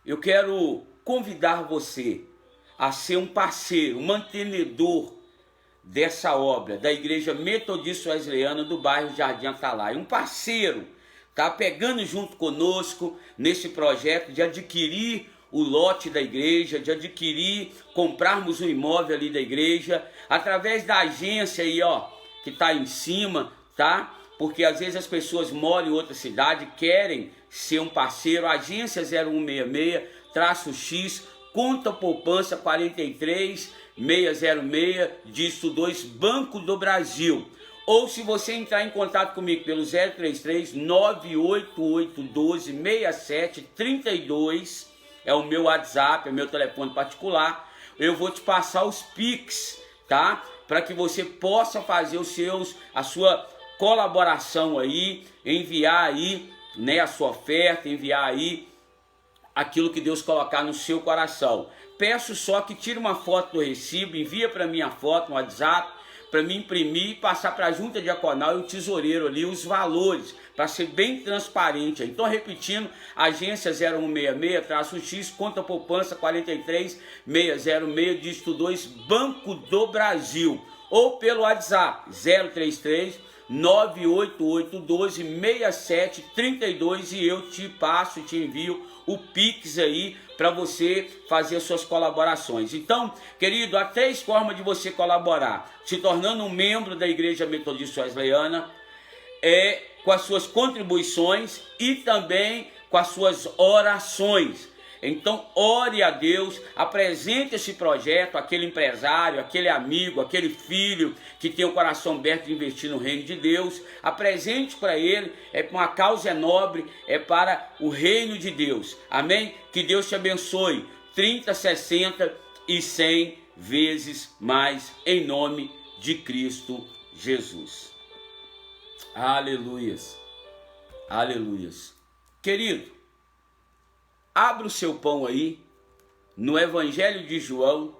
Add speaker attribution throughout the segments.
Speaker 1: eu quero convidar você a ser um parceiro, um mantenedor dessa obra da Igreja Metodista Wesleyana do bairro Jardim Atalaia. Um parceiro, tá pegando junto conosco nesse projeto de adquirir o lote da igreja, de adquirir, comprarmos o imóvel ali da igreja, através da agência aí, ó, que tá em cima, tá? Porque às vezes as pessoas moram em outra cidade, querem ser um parceiro, agência 0166-X, conta poupança 43606, dígito 2, Banco do Brasil. Ou se você entrar em contato comigo pelo 033 98812 6732, é o meu WhatsApp, é o meu telefone particular, eu vou te passar os Pix, tá? Para que você possa fazer a sua colaboração aí, enviar aí, né, a sua oferta, enviar aí aquilo que Deus colocar no seu coração. Peço só que tire uma foto do recibo, envia para mim a foto no WhatsApp, para mim imprimir e passar para a junta diaconal e o tesoureiro ali os valores, para ser bem transparente. Então, repetindo, agência 0166-X, conta poupança 43606, dígito 2, Banco do Brasil. Ou pelo WhatsApp 033 98812 6732 e eu te envio o Pix aí para você fazer suas colaborações. Então, querido, há 3 formas de você colaborar: se tornando um membro da Igreja Metodista Wesleyana, com as suas contribuições e também com as suas orações. Então, ore a Deus, apresente esse projeto àquele empresário, aquele amigo, aquele filho que tem o coração aberto de investir no reino de Deus. Apresente para ele, uma causa nobre, é para o reino de Deus. Amém? Que Deus te abençoe 30, 60 e 100 vezes mais, em nome de Cristo Jesus. Aleluias, aleluias. Querido, abra o seu pão aí, no Evangelho de João,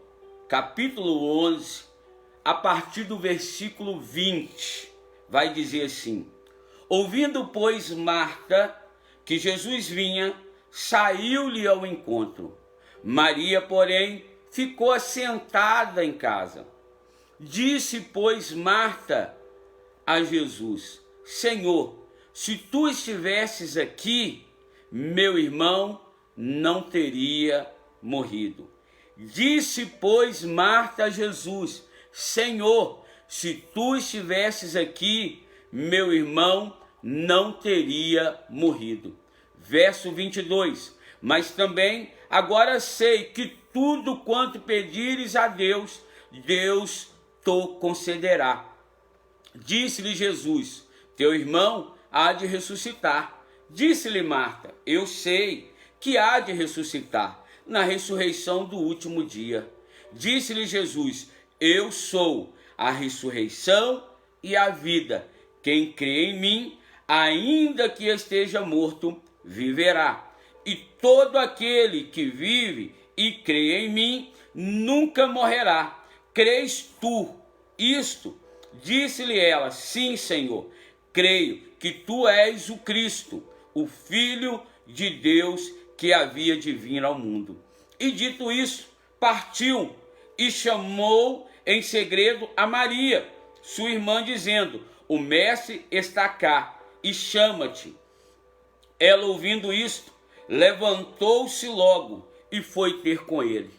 Speaker 1: capítulo 11, a partir do versículo 20, vai dizer assim: ouvindo, pois, Marta que Jesus vinha, saiu-lhe ao encontro. Maria, porém, ficou assentada em casa. Disse, pois, Marta a Jesus: Senhor, se tu estivesses aqui, meu irmão não teria morrido. Disse, pois, Marta a Jesus: Senhor, se tu estivesses aqui, meu irmão não teria morrido. Verso 22. Mas também agora sei que tudo quanto pedires a Deus, Deus te concederá. Disse-lhe Jesus: teu irmão há de ressuscitar. Disse-lhe Marta: eu sei que há de ressuscitar na ressurreição do último dia. Disse-lhe Jesus: eu sou a ressurreição e a vida. Quem crê em mim, ainda que esteja morto, viverá. E todo aquele que vive e crê em mim, nunca morrerá. Crês tu isto? Disse-lhe ela: sim, Senhor, creio que tu és o Cristo, o Filho de Deus que havia de vir ao mundo. E dito isso, partiu e chamou em segredo a Maria, sua irmã, dizendo: o mestre está cá e chama-te. Ela, ouvindo isto, levantou-se logo e foi ter com ele.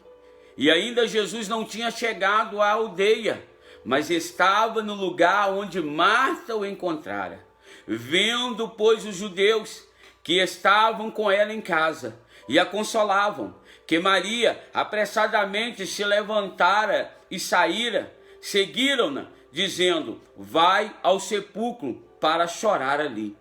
Speaker 1: E ainda Jesus não tinha chegado à aldeia, mas estava no lugar onde Marta o encontrara. Vendo, pois, os judeus que estavam com ela em casa e a consolavam, que Maria apressadamente se levantara e saíra, seguiram-na, dizendo: vai ao sepulcro para chorar ali.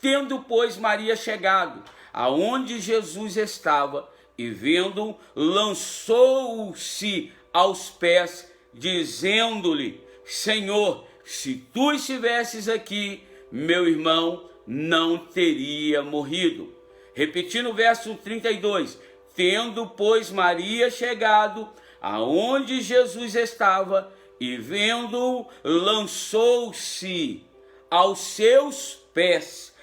Speaker 1: Tendo, pois, Maria chegado aonde Jesus estava e vendo, lançou-se aos pés, dizendo-lhe: Senhor, se tu estivesses aqui, meu irmão não teria morrido. Repetindo o verso 32, tendo, pois, Maria chegado aonde Jesus estava e vendo-o, lançou-se aos seus pés,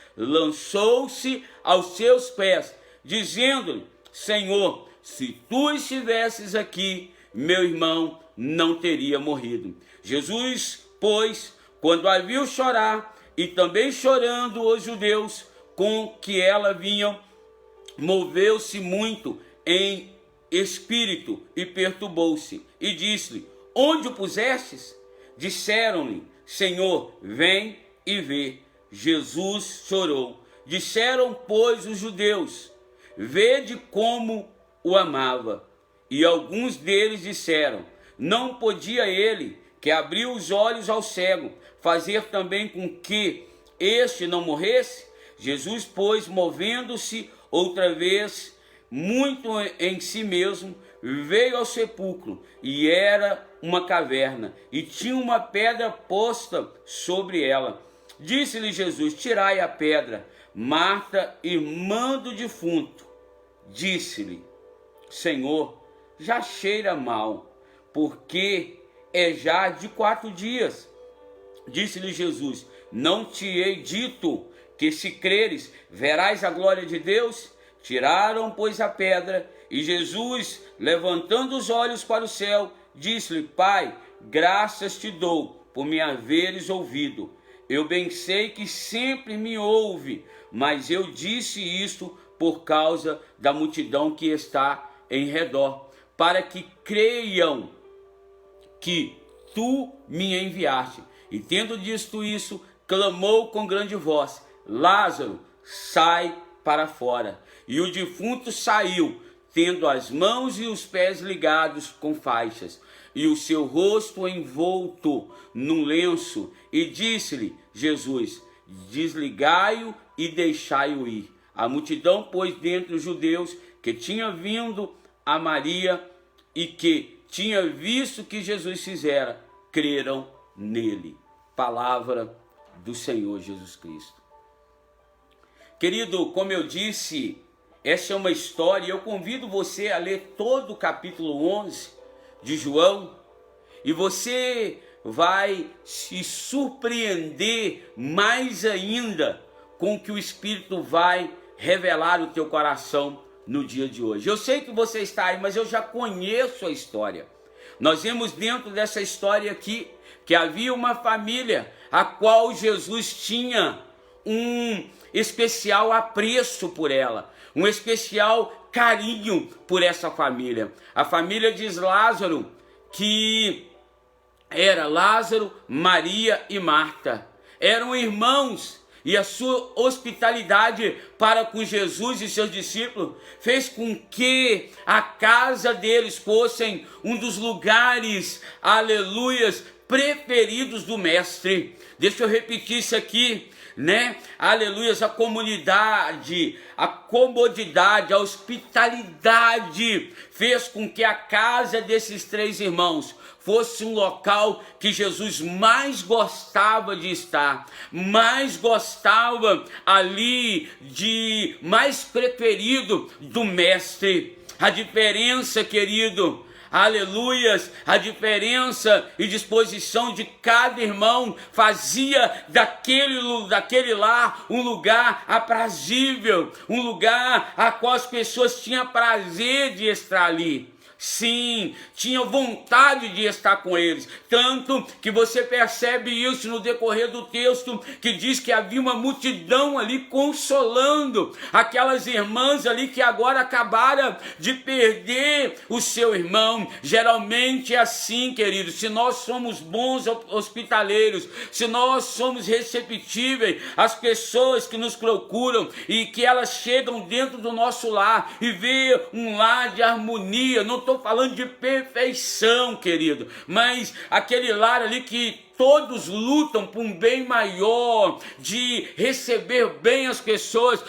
Speaker 1: dizendo-lhe: Senhor, se tu estivesses aqui, meu irmão não teria morrido. Jesus, pois, quando a viu chorar, e também chorando os judeus com que ela vinham, moveu-se muito em espírito e perturbou-se, e disse-lhe: onde o pusestes? Disseram-lhe: Senhor, vem e vê. Jesus chorou. Disseram, pois, os judeus: vede como o amava. E alguns deles disseram: não podia ele, que abriu os olhos ao cego, fazer também com que este não morresse? Jesus, pois, movendo-se outra vez, muito em si mesmo, veio ao sepulcro, e era uma caverna, e tinha uma pedra posta sobre ela. Disse-lhe Jesus: tirai a pedra. Marta, irmã do defunto, disse-lhe: Senhor, já cheira mal, porque é já de 4 dias. Disse-lhe Jesus: não te hei dito que, se creres, verás a glória de Deus? Tiraram, pois, a pedra, e Jesus, levantando os olhos para o céu, disse-lhe: Pai, graças te dou por me haveres ouvido. Eu bem sei que sempre me ouve, mas eu disse isto por causa da multidão que está em redor, para que creiam que tu me enviaste. E tendo dito isso, clamou com grande voz: Lázaro, sai para fora. E o defunto saiu, tendo as mãos e os pés ligados com faixas, e o seu rosto envolto num lenço. E disse-lhe Jesus: desligai-o e deixai-o ir. A multidão, pois, dentre os judeus que tinha vindo a Maria e que tinha visto o que Jesus fizera, creram nele. Palavra do Senhor Jesus Cristo. Querido, como eu disse, essa é uma história. Eu convido você a ler todo o capítulo 11 de João, e você vai se surpreender mais ainda com o que o Espírito vai revelar no teu coração no dia de hoje. Eu sei que você está aí, mas eu já conheço a história. Nós vemos dentro dessa história aqui que havia uma família a qual Jesus tinha um especial apreço por ela, um especial carinho por essa família. A família de Lázaro, que era Lázaro, Maria e Marta, eram irmãos, e a sua hospitalidade para com Jesus e seus discípulos fez com que a casa deles fossem um dos lugares, aleluias, preferidos do Mestre. Deixa eu repetir isso aqui, né? Aleluias, a comunidade, a comodidade, a hospitalidade fez com que a casa desses 3 irmãos fosse um local que Jesus mais gostava de estar, mais gostava ali de, mais preferido do Mestre. A diferença, querido, aleluias, a diferença e disposição de cada irmão fazia daquele lar um lugar aprazível, um lugar a qual as pessoas tinham prazer de estar ali. Sim, tinha vontade de estar com eles, tanto que você percebe isso no decorrer do texto, que diz que havia uma multidão ali consolando aquelas irmãs ali que agora acabaram de perder o seu irmão. Geralmente é assim, querido, se nós somos bons hospitaleiros, se nós somos receptíveis às pessoas que nos procuram e que elas chegam dentro do nosso lar e vê um lar de harmonia. Não estou falando de perfeição, querido, mas aquele lar ali que todos lutam por um bem maior, de receber bem as pessoas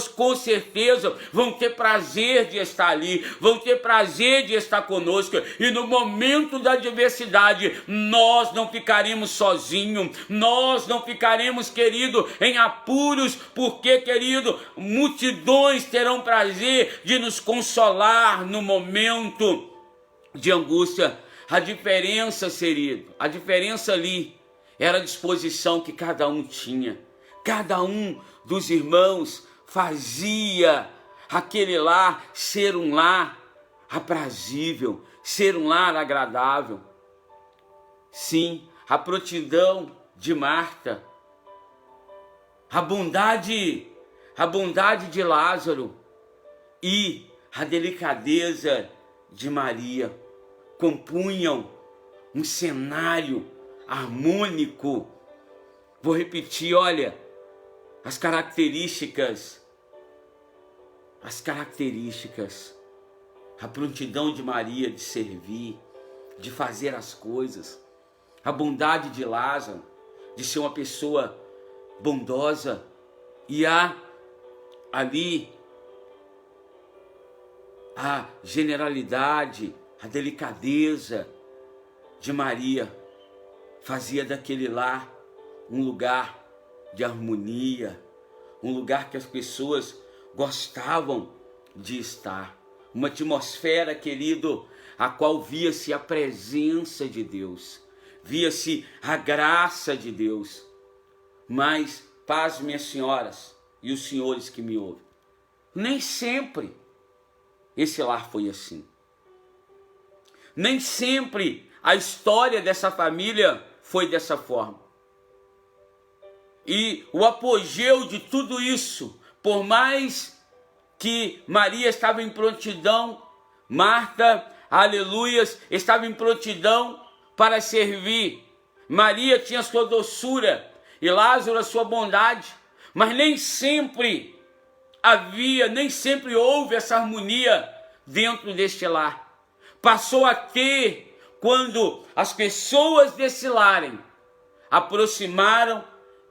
Speaker 1: com certeza vão ter prazer de estar ali, vão ter prazer de estar conosco, e no momento da adversidade, nós não ficaremos sozinhos, nós não ficaremos, querido, em apuros, porque, querido, multidões terão prazer de nos consolar no momento de angústia. A diferença, querido, a diferença ali era a disposição que cada um tinha. Cada um dos irmãos fazia, aquele lar ser um lar aprazível, ser um lar agradável. Sim, a prontidão de Marta, a bondade de Lázaro e a delicadeza de Maria compunham um cenário harmônico. Vou repetir, olha, as características, a prontidão de Maria de servir, de fazer as coisas, a bondade de Lázaro, de ser uma pessoa bondosa, e há ali a generalidade, a delicadeza de Maria, fazia daquele lar um lugar de harmonia, um lugar que as pessoas gostavam de estar, uma atmosfera, querido, a qual via-se a presença de Deus, via-se a graça de Deus. Mas, paz, minhas senhoras e os senhores que me ouvem, nem sempre esse lar foi assim. Nem sempre a história dessa família foi dessa forma. E o apogeu de tudo isso, por mais que Maria estava em prontidão, Marta, aleluias, estava em prontidão para servir. Maria tinha sua doçura e Lázaro a sua bondade, mas nem sempre houve essa harmonia dentro deste lar. Passou a ter quando as pessoas desse lar aproximaram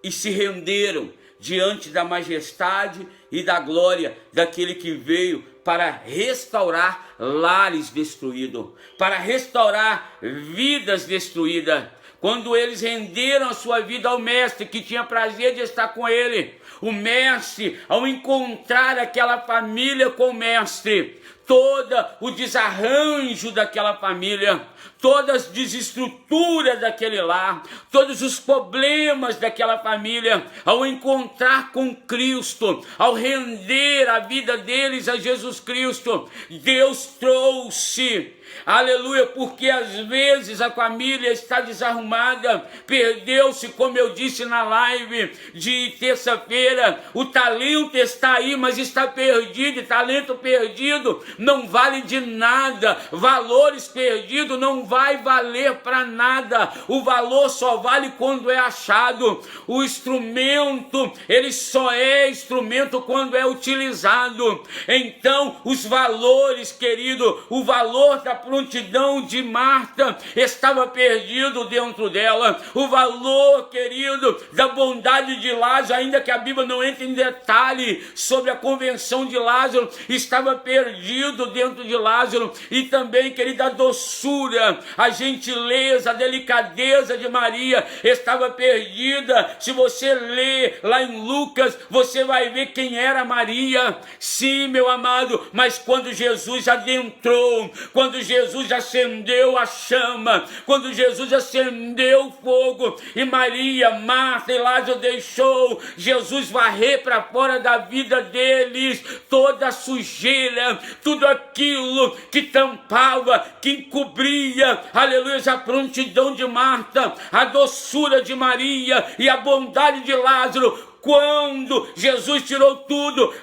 Speaker 1: e se renderam diante da majestade e da glória daquele que veio para restaurar lares destruídos, para restaurar vidas destruídas. Quando eles renderam a sua vida ao mestre, que tinha prazer de estar com ele, o mestre, ao encontrar aquela família com o mestre, todo o desarranjo daquela família, todas as desestruturas daquele lar, todos os problemas daquela família, ao encontrar com Cristo, ao render a vida deles a Jesus Cristo, Deus trouxe, aleluia, porque às vezes a família está desarrumada, perdeu-se, como eu disse na live de terça-feira, o talento está aí, mas está perdido, e talento perdido não vale de nada, valores perdidos não vai valer para nada, o valor só vale quando é achado, o instrumento, ele só é instrumento quando é utilizado. Então os valores, querido, o valor da prontidão de Marta estava perdido dentro dela, o valor, querido, da bondade de Lázaro, ainda que a Bíblia não entre em detalhe sobre a conversão de Lázaro, estava perdido dentro de Lázaro, e também, querida, a doçura, a gentileza, a delicadeza de Maria estava perdida. Se você ler lá em Lucas, você vai ver quem era Maria. Sim, meu amado, mas quando Jesus adentrou, quando Jesus acendeu a chama, quando Jesus acendeu o fogo, e Maria, Marta e Lázaro deixou Jesus varrer para fora da vida deles toda a sujeira, tudo aquilo que tampava, que encobria, aleluia, a prontidão de Marta, a doçura de Maria e a bondade de Lázaro. Quando Jesus tirou tudo,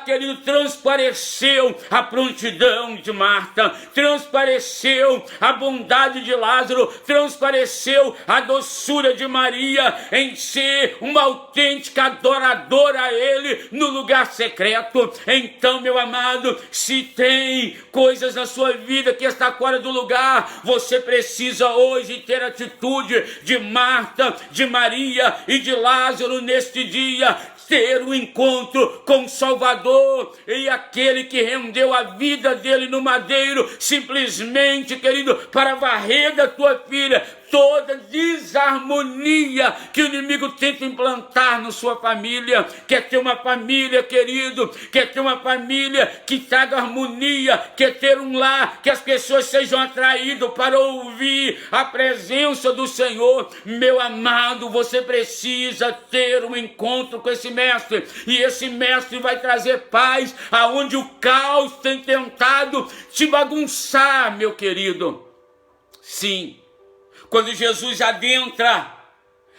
Speaker 1: querido, transpareceu a prontidão de Marta, transpareceu a bondade de Lázaro, transpareceu a doçura de Maria em ser uma autêntica adoradora a Ele no lugar secreto. Então, meu amado, se tem coisas na sua vida que está fora do lugar, você precisa hoje ter atitude de Marta, de Maria e de Lázaro neste dia, ter um encontro com o Salvador, e aquele que rendeu a vida dele no madeiro, simplesmente, querido, para varrer da tua filha toda desarmonia que o inimigo tenta implantar na sua família. Quer ter uma família, querido, quer ter uma família que traga harmonia, quer ter um lar, que as pessoas sejam atraídas para ouvir a presença do Senhor. Meu amado, você precisa ter um encontro com esse mestre, e esse mestre vai trazer paz aonde o caos tem tentado te bagunçar, meu querido. Sim, quando Jesus adentra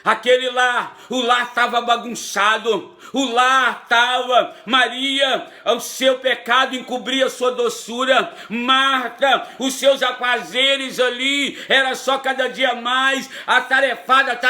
Speaker 1: aquele lar, o lar estava bagunçado, o lar estava, Maria, o seu pecado encobria a sua doçura, Marta, os seus afazeres ali, era só cada dia mais atarefada,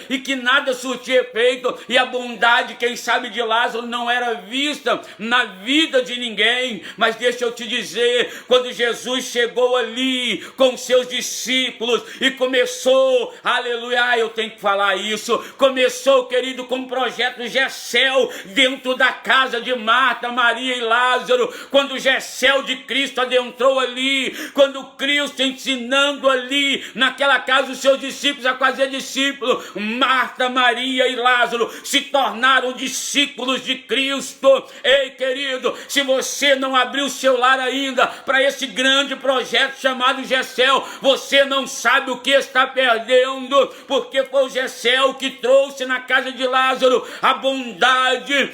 Speaker 1: e que nada surtia efeito, e a bondade, quem sabe, de Lázaro não era vista na vida de ninguém. Mas deixa eu te dizer, quando Jesus chegou ali com seus discípulos e começou, aleluia, eu tenho que falar isso, começou, querido, com o projeto Gessel dentro da casa de Marta, Maria e Lázaro. Quando o Gessel de Cristo adentrou ali, quando Cristo ensinando ali naquela casa os seus discípulos a fazer discípulo, Marta, Maria e Lázaro se tornaram discípulos de Cristo. Ei, querido, se você não abriu o seu lar ainda para esse grande projeto chamado Gessel, você não sabe o que está perdendo, porque foi o Gessel que trouxe na casa de Lázaro a bondade,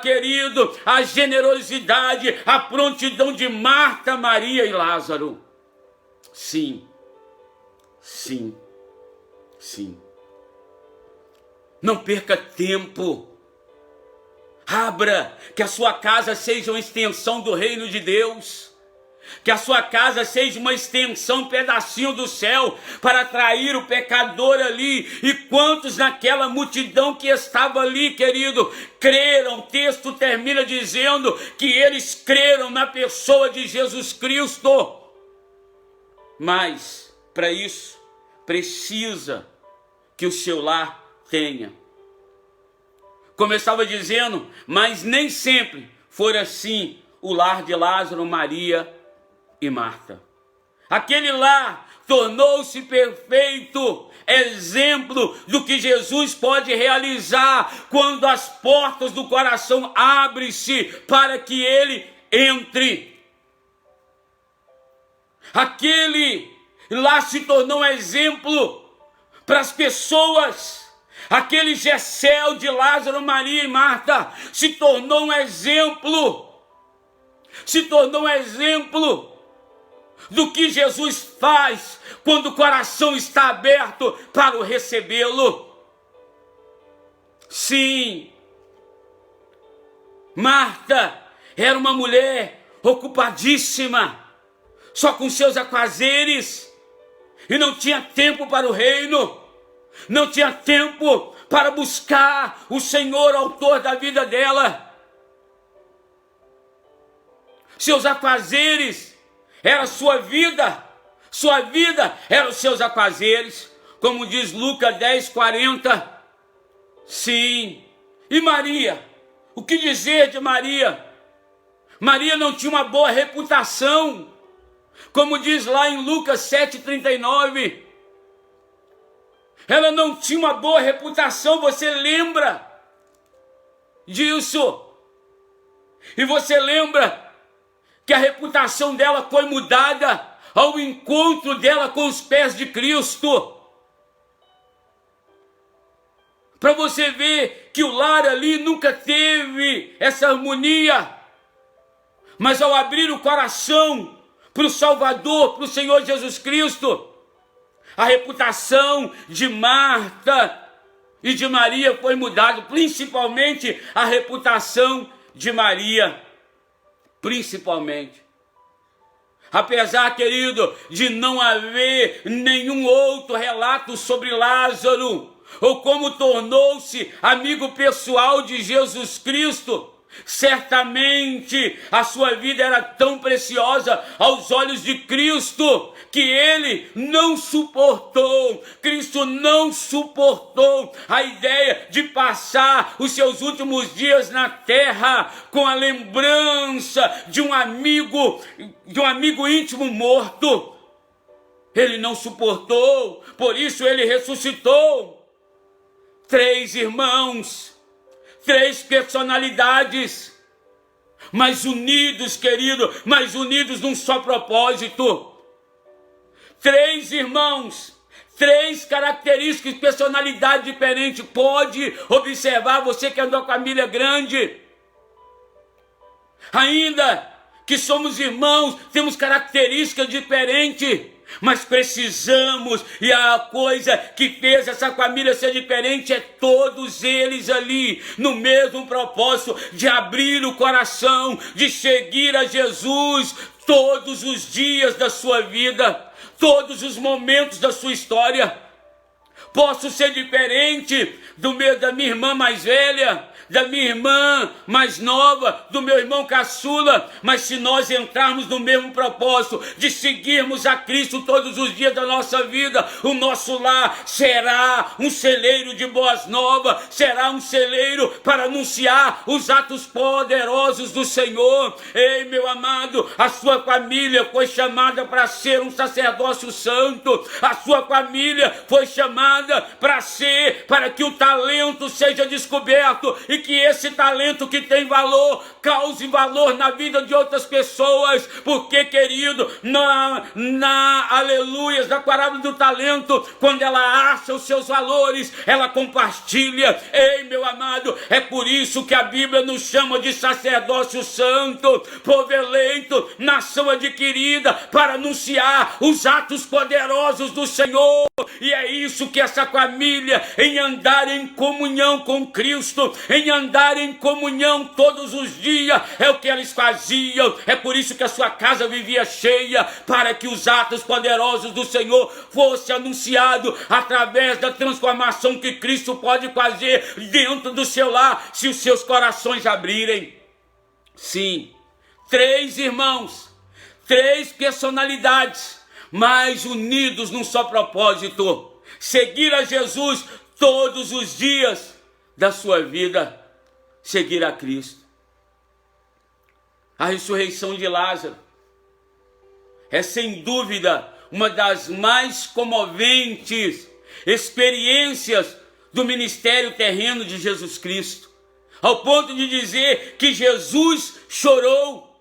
Speaker 1: querido, a generosidade, a prontidão de Marta, Maria e Lázaro. Sim, sim, sim. Não perca tempo. Abra, que a sua casa seja uma extensão do reino de Deus. Que a sua casa seja uma extensão, um pedacinho do céu, para atrair o pecador ali. E quantos naquela multidão que estava ali, querido, creram? O texto termina dizendo que eles creram na pessoa de Jesus Cristo. Mas, para isso, precisa que o seu lar tenha. Como eu estava dizendo, mas nem sempre foi assim o lar de Lázaro, Maria e Marta. Aquele lar tornou-se perfeito exemplo do que Jesus pode realizar quando as portas do coração abrem-se para que ele entre. Aquele lá se tornou um exemplo para as pessoas. Aquele Gessel de Lázaro, Maria e Marta se tornou um exemplo. Se tornou um exemplo do que Jesus faz quando o coração está aberto para o recebê-lo. Sim, Marta era uma mulher ocupadíssima, só com seus afazeres, e não tinha tempo para o reino, não tinha tempo para buscar o Senhor, autor da vida dela. Seus afazeres era sua vida era os seus afazeres, como diz Lucas 10:40. Sim, e Maria, o que dizer de Maria? Maria não tinha uma boa reputação, como diz lá em Lucas 7:39. Ela não tinha uma boa reputação, você lembra disso? E você lembra que a reputação dela foi mudada ao encontro dela com os pés de Cristo. Para você ver que o lar ali nunca teve essa harmonia. Mas ao abrir o coração para o Salvador, para o Senhor Jesus Cristo, a reputação de Marta e de Maria foi mudada, principalmente a reputação de Maria. Principalmente. Apesar, querido, de não haver nenhum outro relato sobre Lázaro, ou como tornou-se amigo pessoal de Jesus Cristo, certamente a sua vida era tão preciosa aos olhos de Cristo que ele não suportou, Cristo não suportou a ideia de passar os seus últimos dias na terra com a lembrança de um amigo íntimo morto. ele não suportou, por isso ele ressuscitou. 3 irmãos, 3 personalidades, mas unidos, querido, mas unidos num só propósito. 3 irmãos, 3 características, personalidade diferente. Pode observar, você que andou com a família grande, ainda que somos irmãos, temos características diferentes, mas precisamos, e a coisa que fez essa família ser diferente é todos eles ali, no mesmo propósito de abrir o coração, de seguir a Jesus todos os dias da sua vida, todos os momentos da sua história. Posso ser diferente da minha irmã mais velha, da minha irmã mais nova, do meu irmão caçula, mas se nós entrarmos no mesmo propósito de seguirmos a Cristo todos os dias da nossa vida, o nosso lar será um celeiro de boas novas, será um celeiro para anunciar os atos poderosos do Senhor. Ei, meu amado, a sua família foi chamada para ser um sacerdócio santo, a sua família foi chamada para que o talento seja descoberto, e que esse talento que tem valor, cause valor na vida de outras pessoas, porque, querido, aleluias, da parábola do talento, quando ela acha os seus valores, ela compartilha. Ei, meu amado, é por isso que a Bíblia nos chama de sacerdócio santo, povo eleito, nação adquirida, para anunciar os atos poderosos do Senhor. E é isso que essa família, em andar em comunhão com Cristo, em andar em comunhão todos os dias, é o que eles faziam. É por isso que a sua casa vivia cheia, para que os atos poderosos do Senhor fossem anunciados através da transformação que Cristo pode fazer dentro do seu lar, se os seus corações abrirem. Sim, 3 irmãos, 3 personalidades, mas unidos num só propósito: seguir a Jesus todos os dias da sua vida, seguir a Cristo. A ressurreição de Lázaro é sem dúvida uma das mais comoventes experiências do ministério terreno de Jesus Cristo, ao ponto de dizer que Jesus chorou.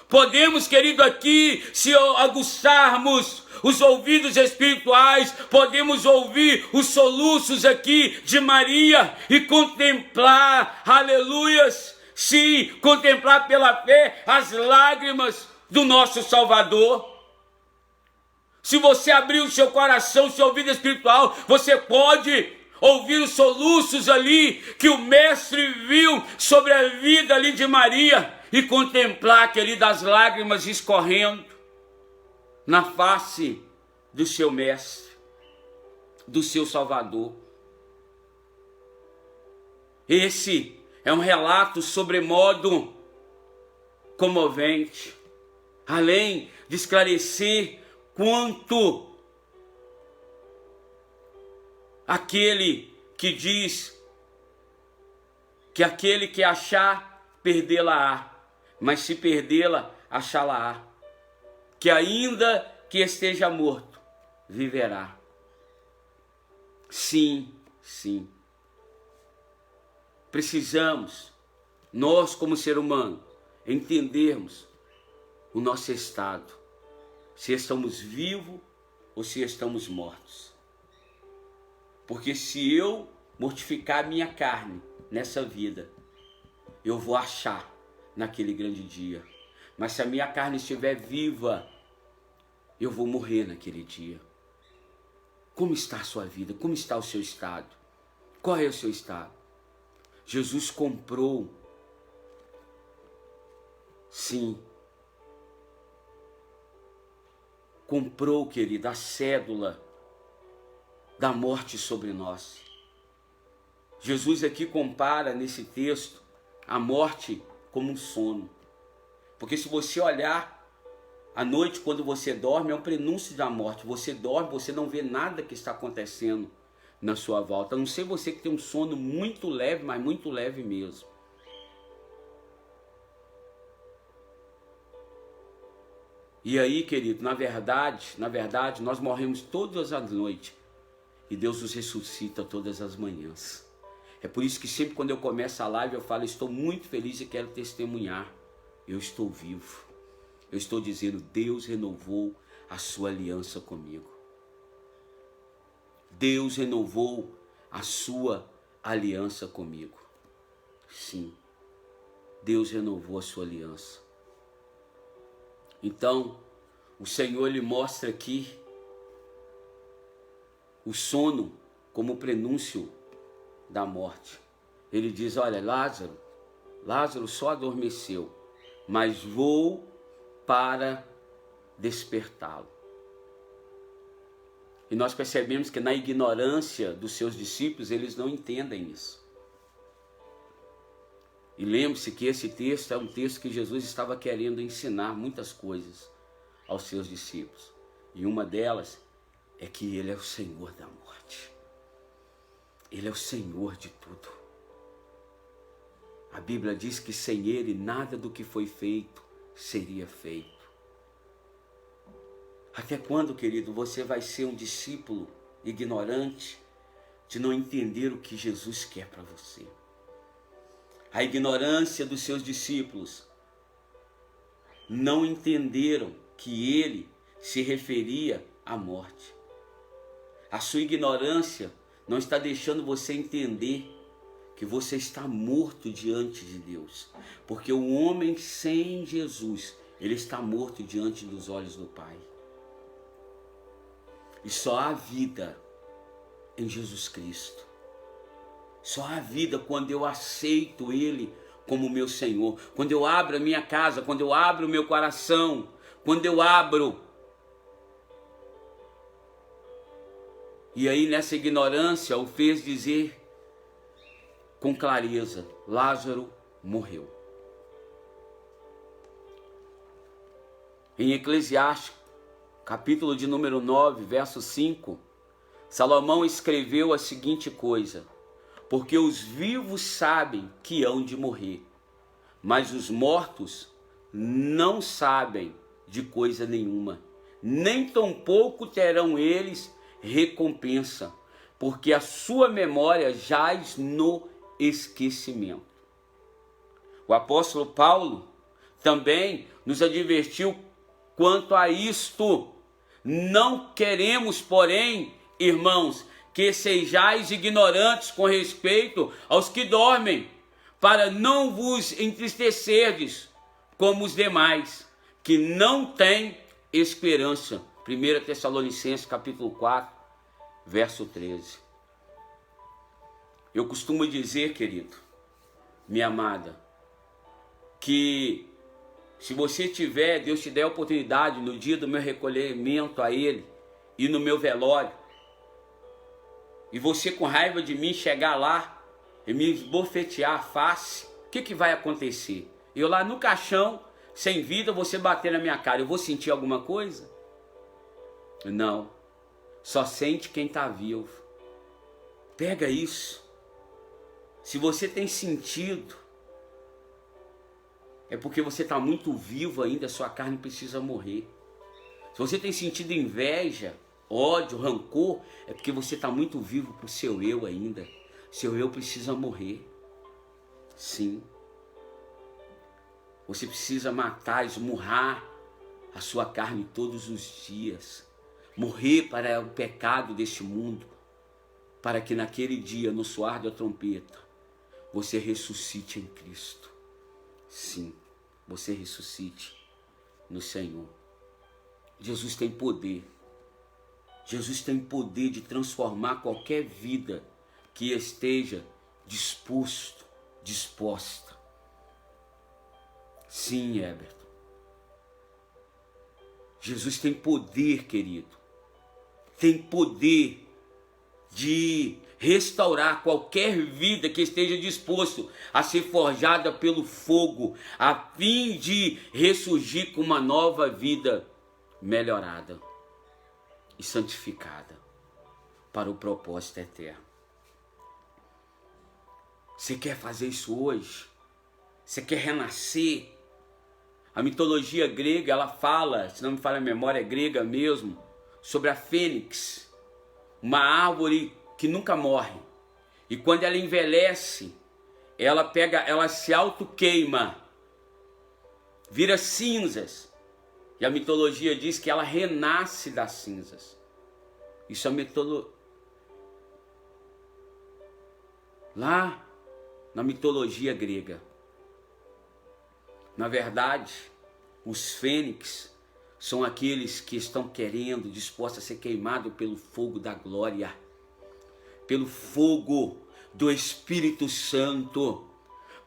Speaker 1: Podemos, querido, aqui, se aguçarmos os ouvidos espirituais, podemos ouvir os soluços aqui de Maria e contemplar, aleluias, sim, contemplar pela fé as lágrimas do nosso Salvador. Se você abrir o seu coração, seu ouvido espiritual, você pode ouvir os soluços ali que o Mestre viu sobre a vida ali de Maria, e contemplar, querido, as lágrimas escorrendo na face do seu Mestre, do seu Salvador. Esse é um relato sobremodo comovente, além de esclarecer quanto aquele que diz que aquele que achar, perdê-la-á, mas se perdê-la, achá-la-á. Que ainda que esteja morto, viverá. Sim, sim. Precisamos, nós como ser humano, entendermos o nosso estado. Se estamos vivos ou se estamos mortos. Porque se eu mortificar a minha carne nessa vida, eu vou achar naquele grande dia. Mas se a minha carne estiver viva, eu vou morrer naquele dia. Como está a sua vida? Como está o seu estado? Qual é o seu estado? Jesus comprou, sim, comprou, querida, a cédula da morte sobre nós. Jesus aqui compara nesse texto a morte como um sono. Porque se você olhar à noite, quando você dorme, é um prenúncio da morte. Você dorme, você não vê nada que está acontecendo na sua volta. A não ser você que tem um sono muito leve, mas muito leve mesmo. E aí, querido, na verdade, nós morremos todas as noites e Deus nos ressuscita todas as manhãs. É por isso que sempre quando eu começo a live eu falo, estou muito feliz e quero testemunhar. Eu estou vivo. Eu estou dizendo, Deus renovou a sua aliança comigo. Deus renovou a sua aliança comigo. Sim, Deus renovou a sua aliança. Então, o Senhor lhe mostra aqui o sono como prenúncio da morte. Ele diz, olha, Lázaro só adormeceu, mas vou para despertá-lo. E nós percebemos que na ignorância dos seus discípulos, eles não entendem isso. E lembre-se que esse texto é um texto que Jesus estava querendo ensinar muitas coisas aos seus discípulos. E uma delas é que Ele é o Senhor da morte. Ele é o Senhor de tudo. A Bíblia diz que sem Ele nada do que foi feito seria feito. Até quando, querido, você vai ser um discípulo ignorante de não entender o que Jesus quer para você? A ignorância dos seus discípulos não entenderam que Ele se referia à morte. A sua ignorância não está deixando você entender que você está morto diante de Deus. Porque o homem sem Jesus, ele está morto diante dos olhos do Pai. E só há vida em Jesus Cristo. Só há vida quando eu aceito Ele como meu Senhor. Quando eu abro a minha casa, quando eu abro o meu coração, quando eu abro. E aí nessa ignorância o fez dizer com clareza, Lázaro morreu. Em Eclesiastes, capítulo de número 9, verso 5, Salomão escreveu a seguinte coisa: porque os vivos sabem que hão de morrer, mas os mortos não sabem de coisa nenhuma, nem tampouco terão eles recompensa, porque a sua memória jaz no esquecimento. O apóstolo Paulo também nos advertiu quanto a isto. Não queremos, porém, irmãos, que sejais ignorantes com respeito aos que dormem, para não vos entristecerdes como os demais, que não têm esperança. 1 Tessalonicenses capítulo 4, verso 13. Eu costumo dizer, querido, minha amada, que se você tiver, Deus te der a oportunidade no dia do meu recolhimento a Ele e no meu velório, e você com raiva de mim chegar lá e me esbofetear a face, o que vai acontecer? Eu lá no caixão, sem vida, você bater na minha cara, eu vou sentir alguma coisa? Não, só sente quem está vivo. Pega isso. Se você tem sentido, é porque você está muito vivo ainda, a sua carne precisa morrer. Se você tem sentido inveja, ódio, rancor, é porque você está muito vivo para o seu eu ainda. Seu eu precisa morrer. Sim. Você precisa matar, esmurrar a sua carne todos os dias. Morrer para o pecado deste mundo. Para que naquele dia, no soar da trompeta, você ressuscite em Cristo. Sim, você ressuscite no Senhor. Jesus tem poder. Jesus tem poder de transformar qualquer vida que esteja disposta. Sim, Heberton. Jesus tem poder, querido. Tem poder de restaurar qualquer vida que esteja disposto a ser forjada pelo fogo, a fim de ressurgir com uma nova vida melhorada e santificada para o propósito eterno. Você quer fazer isso hoje? Você quer renascer? A mitologia grega, ela fala, se não me falha a memória, é grega mesmo, sobre a fênix, uma árvore que nunca morre. E quando ela envelhece, ela se auto-queima, vira cinzas. E a mitologia diz que ela renasce das cinzas. Isso é lá na mitologia grega. Na verdade, os fênix são aqueles que estão querendo, dispostos a ser queimados pelo fogo da glória, pelo fogo do Espírito Santo,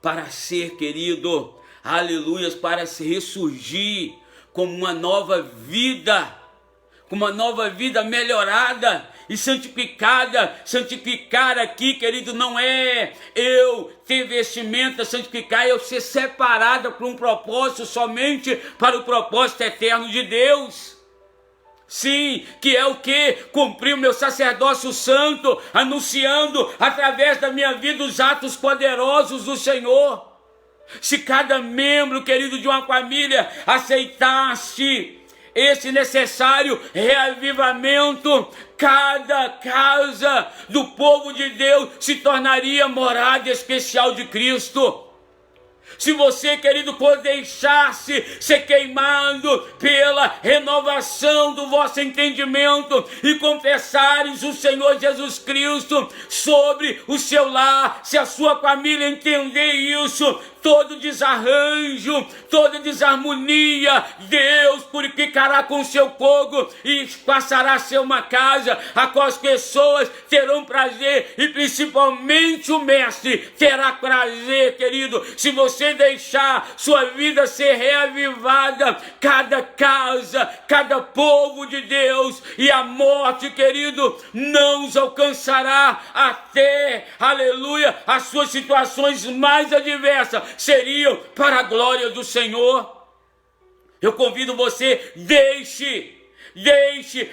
Speaker 1: para ser, querido, aleluias, para se ressurgir como uma nova vida, com uma nova vida melhorada e santificada. Santificar aqui, querido, não é eu ter vestimenta, santificar é eu ser separada para um propósito, somente para o propósito eterno de Deus. Sim, que é o que? Cumprir o meu sacerdócio santo, anunciando através da minha vida os atos poderosos do Senhor. Se cada membro, querido, de uma família aceitasse esse necessário reavivamento, cada casa do povo de Deus se tornaria morada especial de Cristo. Se você, querido, for deixar-se ser queimado pela renovação do vosso entendimento e confessares o Senhor Jesus Cristo sobre o seu lar, se a sua família entender isso, todo desarranjo, toda desarmonia, Deus purificará com seu fogo e passará a ser uma casa a qual as pessoas terão prazer, e principalmente o mestre terá prazer, querido, se você deixar sua vida ser reavivada, cada casa, cada povo de Deus, e a morte, querido, não os alcançará até, aleluia, as suas situações mais adversas seriam para a glória do Senhor. Eu convido você, deixe,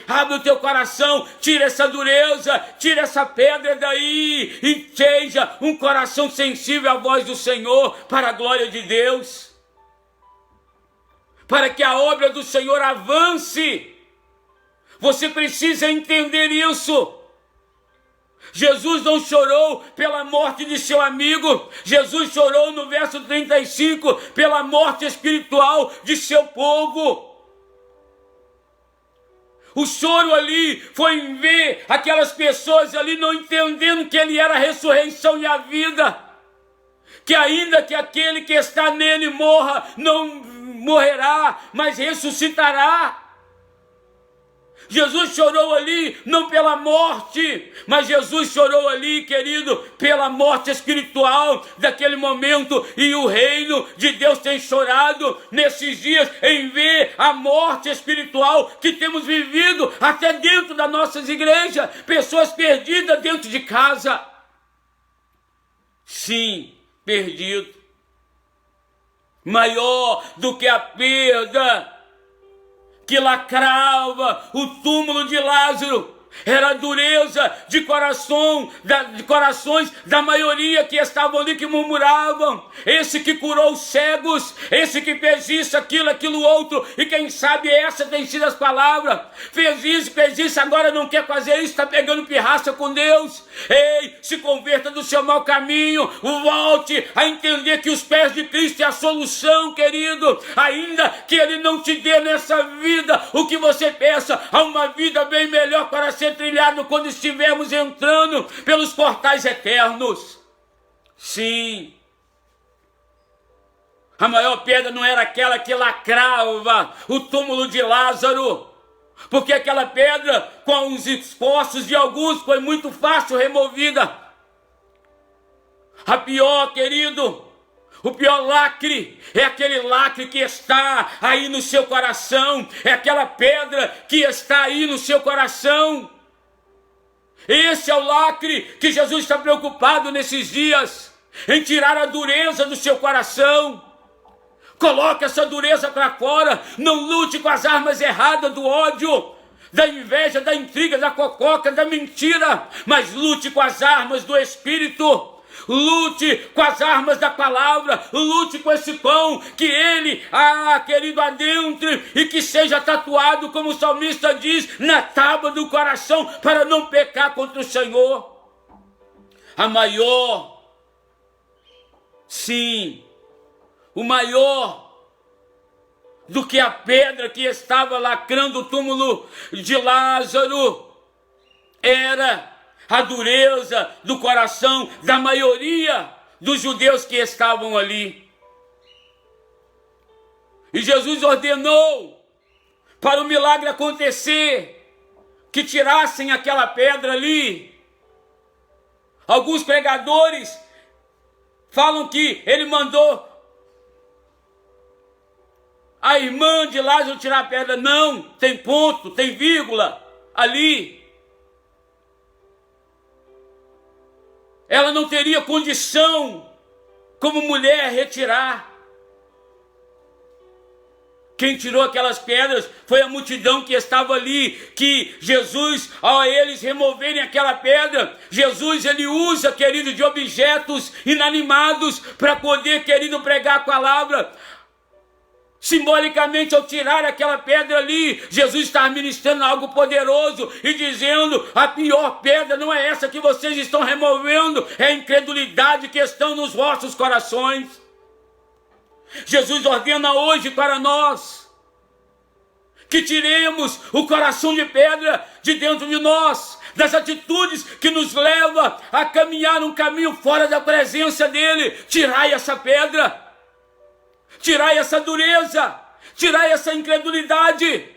Speaker 1: abre o teu coração, tira essa dureza, tira essa pedra daí e seja um coração sensível à voz do Senhor, para a glória de Deus, para que a obra do Senhor avance. Você precisa entender isso. Jesus não chorou pela morte de seu amigo, Jesus chorou no verso 35 pela morte espiritual de seu povo. O choro ali foi em ver aquelas pessoas ali não entendendo que ele era a ressurreição e a vida, que ainda que aquele que está nele morra, não morrerá, mas ressuscitará. Jesus chorou ali não pela morte, mas Jesus chorou ali, querido, pela morte espiritual daquele momento, e o reino de Deus tem chorado nesses dias em ver a morte espiritual que temos vivido até dentro das nossas igrejas, pessoas perdidas dentro de casa. Sim, perdido. Maior do que a perda que lacrava o túmulo de Lázaro era a dureza de corações da maioria que estavam ali, que murmuravam. Esse que curou os cegos, esse que fez isso, aquilo outro, e quem sabe essa tem sido as palavras, fez isso, agora não quer fazer isso, está pegando pirraça com Deus. Ei, se converta do seu mau caminho, volte a entender que os pés de Cristo é a solução, querido, ainda que Ele não te dê nessa vida o que você peça, há uma vida bem melhor para ser trilhado quando estivermos entrando pelos portais eternos. Sim, a maior pedra não era aquela que lacrava o túmulo de Lázaro, porque aquela pedra, com os esforços de alguns, foi muito fácil removida. A pior, querido, o pior lacre é aquele lacre que está aí no seu coração, é aquela pedra que está aí no seu coração. Esse é o lacre que Jesus está preocupado nesses dias, em tirar a dureza do seu coração. Coloque essa dureza para fora, não lute com as armas erradas do ódio, da inveja, da intriga, da fofoca, da mentira, mas lute com as armas do Espírito. Lute com as armas da palavra, lute com esse pão, que ele, querido, adentre e que seja tatuado, como o salmista diz, na tábua do coração, para não pecar contra o Senhor. A maior, sim, o maior do que a pedra que estava lacrando o túmulo de Lázaro era a dureza do coração da maioria dos judeus que estavam ali. E Jesus ordenou para o milagre acontecer que tirassem aquela pedra ali. Alguns pregadores falam que ele mandou a irmã de Lázaro tirar a pedra. Não, tem ponto, tem vírgula ali. Ela não teria condição, como mulher, retirar. Quem tirou aquelas pedras foi a multidão que estava ali, que Jesus, ao eles removerem aquela pedra, Jesus, ele usa, querido, de objetos inanimados para poder, querido, pregar a palavra. Simbolicamente, ao tirar aquela pedra ali, Jesus está ministrando algo poderoso e dizendo: a pior pedra não é essa que vocês estão removendo, é a incredulidade que está nos vossos corações. Jesus ordena hoje para nós que tiremos o coração de pedra de dentro de nós, das atitudes que nos levam a caminhar um caminho fora da presença dele. Tirai essa pedra. Tirai essa dureza, tirai essa incredulidade,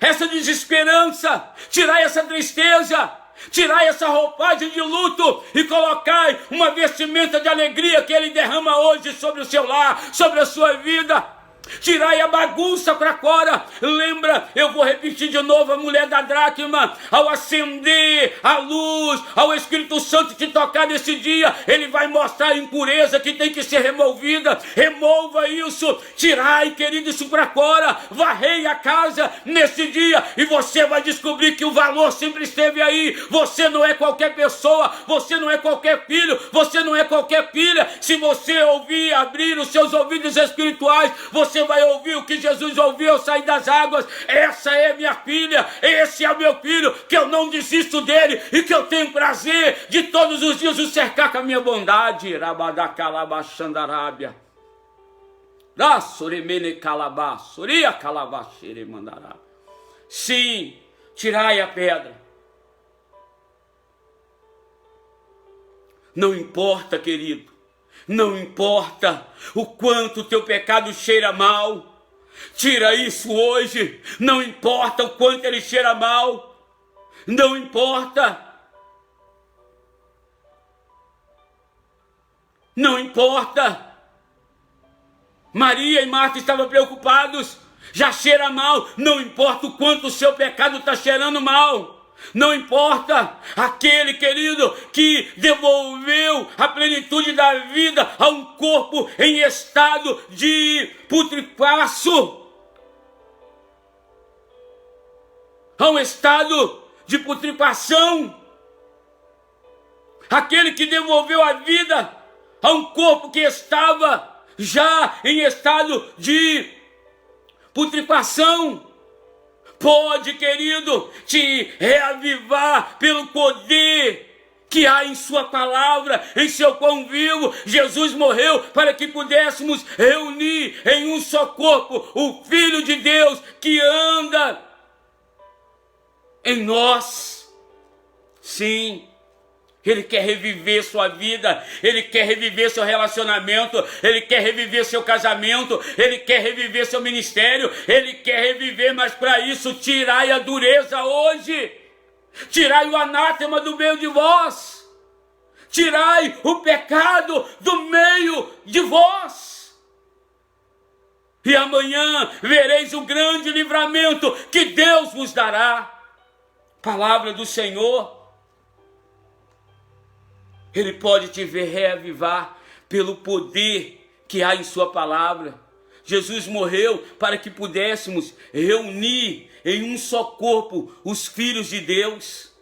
Speaker 1: essa desesperança, tirai essa tristeza, tirai essa roupagem de luto e colocai uma vestimenta de alegria que ele derrama hoje sobre o seu lar, sobre a sua vida. Tirai a bagunça para fora. Lembra, eu vou repetir de novo, a mulher da dracma, ao acender a luz, ao Espírito Santo te tocar nesse dia, ele vai mostrar a impureza que tem que ser removida. Remova isso, tirai, querido, isso para fora. Varrei a casa nesse dia e você vai descobrir que o valor sempre esteve aí. Você não é qualquer pessoa, você não é qualquer filho, você não é qualquer filha. Se você ouvir, abrir os seus ouvidos espirituais, você vai ouvir o que Jesus ouviu ao sair das águas. Essa é minha filha, esse é meu filho, que eu não desisto dele e que eu tenho prazer de todos os dias o cercar com a minha bondade. Rabadacalabaxandarábia. Sim, tirai a pedra. Não importa, querido. Não importa o quanto o teu pecado cheira mal, tira isso hoje. Não importa o quanto ele cheira mal, não importa. Não importa. Maria e Marta estavam preocupados, já cheira mal, não importa o quanto o seu pecado está cheirando mal. Não importa, aquele, querido, que devolveu a plenitude da vida a um corpo em estado de putrefaço, a um estado de putrefação, aquele que devolveu a vida a um corpo que estava já em estado de putrefação, pode, querido, te reavivar pelo poder que há em sua palavra, em seu pão vivo. Jesus morreu para que pudéssemos reunir em um só corpo o Filho de Deus que anda em nós. Sim, ele quer reviver sua vida, ele quer reviver seu relacionamento, ele quer reviver seu casamento, ele quer reviver seu ministério, ele quer reviver, mas para isso tirai a dureza hoje, tirai o anátema do meio de vós, tirai o pecado do meio de vós. E amanhã vereis o grande livramento que Deus vos dará. Palavra do Senhor. Ele pode te reavivar pelo poder que há em sua palavra. Jesus morreu para que pudéssemos reunir em um só corpo os filhos de Deus.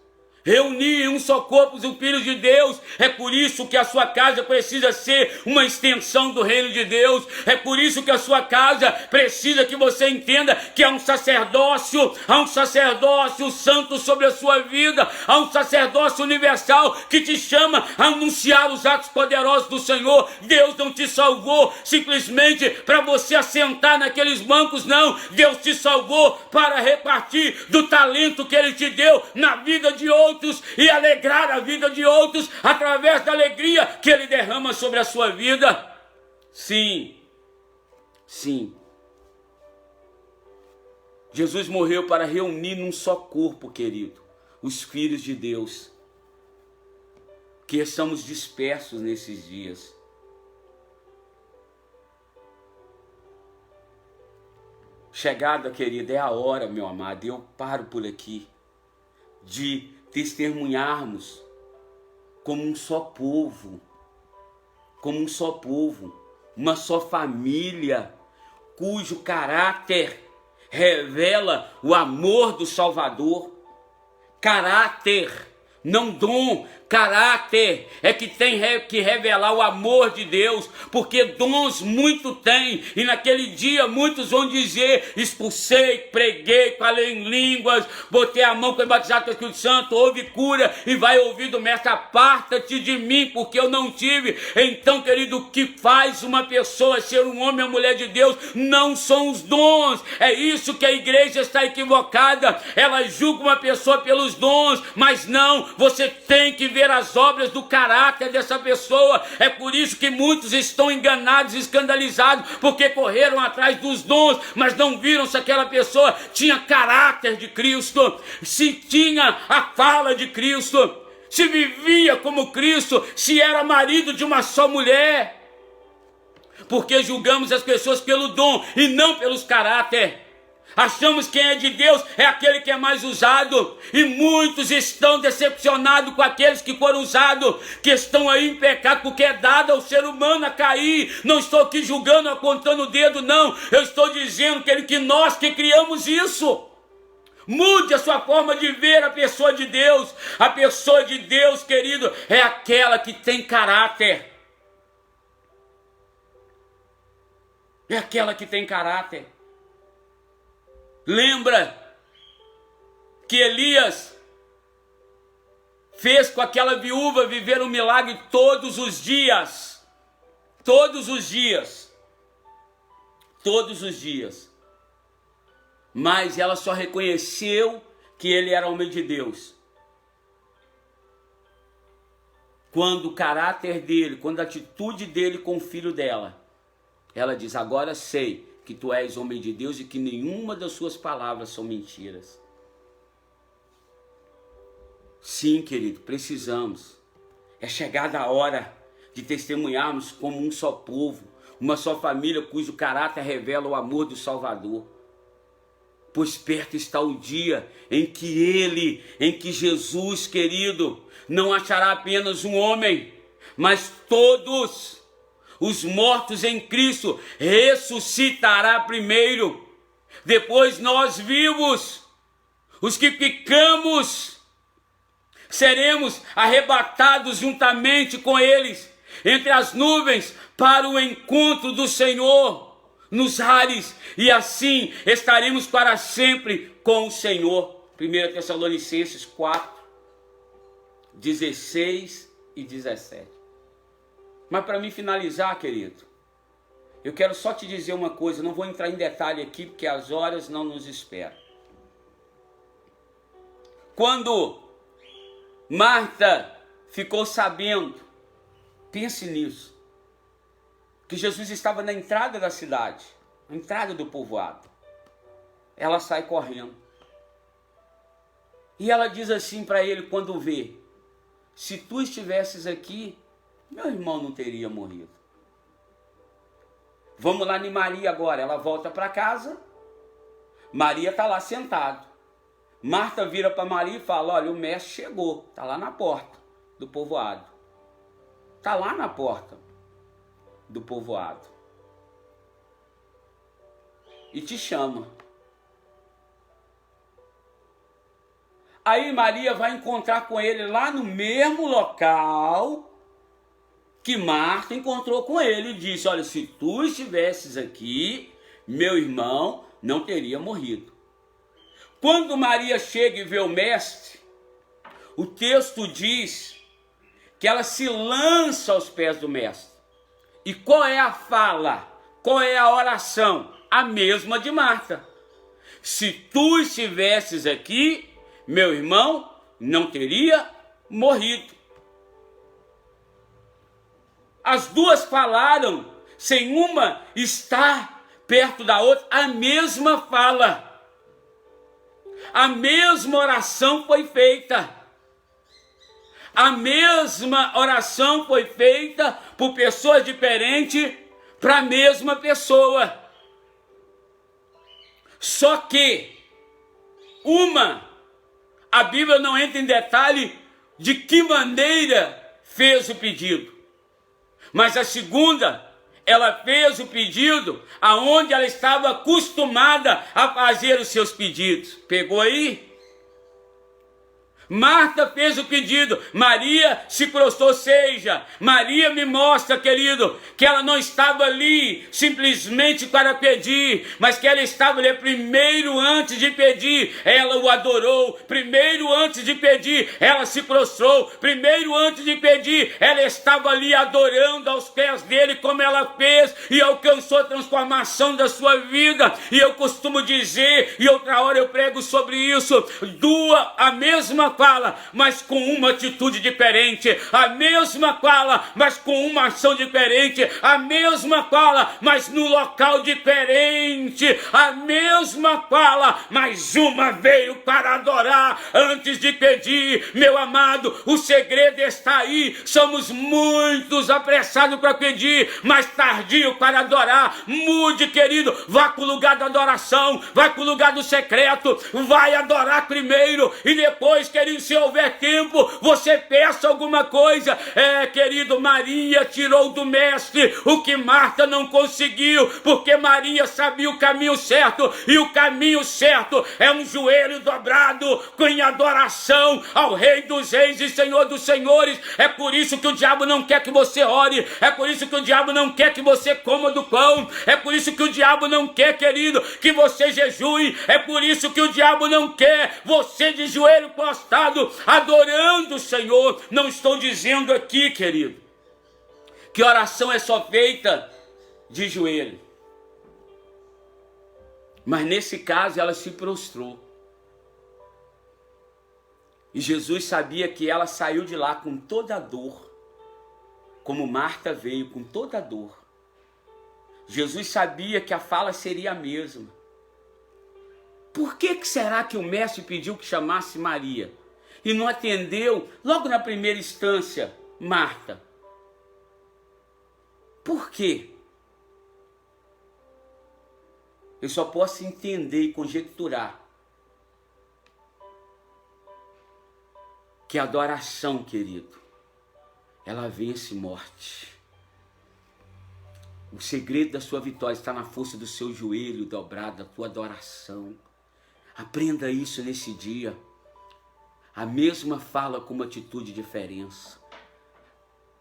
Speaker 1: reunir em um só corpo os filhos de Deus. É por isso que a sua casa precisa ser uma extensão do reino de Deus. É por isso que a sua casa precisa que você entenda que há um sacerdócio santo sobre a sua vida, há um sacerdócio universal que te chama a anunciar os atos poderosos do Senhor. Deus não te salvou simplesmente para você assentar naqueles bancos, não. Deus te salvou para repartir do talento que Ele te deu na vida de outros e alegrar a vida de outros através da alegria que Ele derrama sobre a sua vida. Sim, sim. Jesus morreu para reunir num só corpo, querido, os filhos de Deus, que estamos dispersos nesses dias. Chegada, querida, é a hora, meu amado, e eu paro por aqui, de testemunharmos como um só povo, uma só família, cujo caráter revela o amor do Salvador. Caráter, não dom. Caráter é que tem que revelar o amor de Deus, porque dons muito tem, e naquele dia muitos vão dizer: expulsei, preguei, falei em línguas, botei a mão, foi batizado com o Espírito Santo, houve cura, e vai ouvir do mestre: aparta-te de mim, porque eu não tive. Então, querido, o que faz uma pessoa ser um homem ou mulher de Deus não são os dons. É isso que a igreja está equivocada. Ela julga uma pessoa pelos dons, mas não, você tem que ver as obras do caráter dessa pessoa. É por isso que muitos estão enganados e escandalizados, porque correram atrás dos dons, mas não viram se aquela pessoa tinha caráter de Cristo, se tinha a fala de Cristo, se vivia como Cristo, se era marido de uma só mulher. Porque julgamos as pessoas pelo dom e não pelos caráter. Achamos que quem é de Deus é aquele que é mais usado, e muitos estão decepcionados com aqueles que foram usados, que estão aí em pecado, porque é dado ao ser humano a cair. Não estou aqui julgando, apontando o dedo, não. Eu estou dizendo que nós que criamos isso. Mude a sua forma de ver a pessoa de Deus. A pessoa de Deus, querido, é aquela que tem caráter. É aquela que tem caráter. Lembra que Elias fez com aquela viúva viver um milagre todos os dias. Todos os dias. Todos os dias. Mas ela só reconheceu que ele era homem de Deus quando o caráter dele, quando a atitude dele com o filho dela, ela diz: agora sei que tu és homem de Deus e que nenhuma das suas palavras são mentiras. Sim, querido, precisamos. É chegada a hora de testemunharmos como um só povo, uma só família cujo caráter revela o amor do Salvador. Pois perto está o dia em que Jesus, querido, não achará apenas um homem, mas todos os mortos em Cristo ressuscitará primeiro. Depois nós vivos, os que ficamos, seremos arrebatados juntamente com eles entre as nuvens para o encontro do Senhor nos ares, e assim estaremos para sempre com o Senhor. 1 Tessalonicenses 4, 16 e 17. Mas para mim finalizar, querido, eu quero só te dizer uma coisa, não vou entrar em detalhe aqui, porque as horas não nos esperam. Quando Marta ficou sabendo, pense nisso, que Jesus estava na entrada da cidade, na entrada do povoado, ela sai correndo. E ela diz assim para ele quando vê: se tu estivesses aqui, meu irmão não teria morrido. Vamos lá em Maria agora. Ela volta para casa. Maria está lá sentado. Marta vira para Maria e fala: olha, o mestre chegou. Está lá na porta do povoado. Está lá na porta do povoado. E te chama. Aí Maria vai encontrar com ele lá no mesmo local que Marta encontrou com ele e disse: olha, se tu estivesses aqui, meu irmão não teria morrido. Quando Maria chega e vê o mestre, o texto diz que ela se lança aos pés do mestre. E qual é a fala? Qual é a oração? A mesma de Marta. Se tu estivesses aqui, meu irmão não teria morrido. As duas falaram, sem uma estar perto da outra, a mesma fala. A mesma oração foi feita. A mesma oração foi feita por pessoas diferentes para a mesma pessoa. Só que a Bíblia não entra em detalhe de que maneira fez o pedido. Mas a segunda, ela fez o pedido aonde ela estava acostumada a fazer os seus pedidos. Pegou aí? Marta fez o pedido, Maria se prostrou, seja, Maria me mostra, querido, que ela não estava ali simplesmente para pedir, mas que ela estava ali primeiro antes de pedir, ela o adorou, primeiro antes de pedir, ela se prostrou, primeiro antes de pedir, ela estava ali adorando aos pés dele, como ela fez, e alcançou a transformação da sua vida. E eu costumo dizer, e outra hora eu prego sobre isso, a mesma fala, mas com uma atitude diferente, a mesma fala, mas com uma ação diferente, a mesma fala, mas no local diferente, a mesma fala, mas uma veio para adorar antes de pedir. Meu amado, o segredo está aí. Somos muitos apressados para pedir, mas tardio para adorar. Mude, querido, vá para o lugar da adoração, vai para o lugar do secreto, vai adorar primeiro e depois, querido, se houver tempo, você peça alguma coisa. Querido, Maria tirou do mestre o que Marta não conseguiu, porque Maria sabia o caminho certo, e o caminho certo é um joelho dobrado em adoração ao Rei dos Reis e Senhor dos Senhores. É por isso que o diabo não quer que você ore, é por isso que o diabo não quer que você coma do pão, é por isso que o diabo não quer, querido, que você jejue, é por isso que o diabo não quer você de joelho postado adorando o Senhor. Não estou dizendo aqui, querido, que oração é só feita de joelho, mas nesse caso ela se prostrou, e Jesus sabia que ela saiu de lá com toda a dor, como Marta veio com toda a dor. Jesus sabia que a fala seria a mesma. Por que será que o mestre pediu que chamasse Maria e não atendeu logo na primeira instância Marta? Por quê? Eu só posso entender e conjecturar que a adoração, querido, ela vence morte. O segredo da sua vitória está na força do seu joelho dobrado, da tua adoração. Aprenda isso nesse dia. A mesma fala com uma atitude de diferença.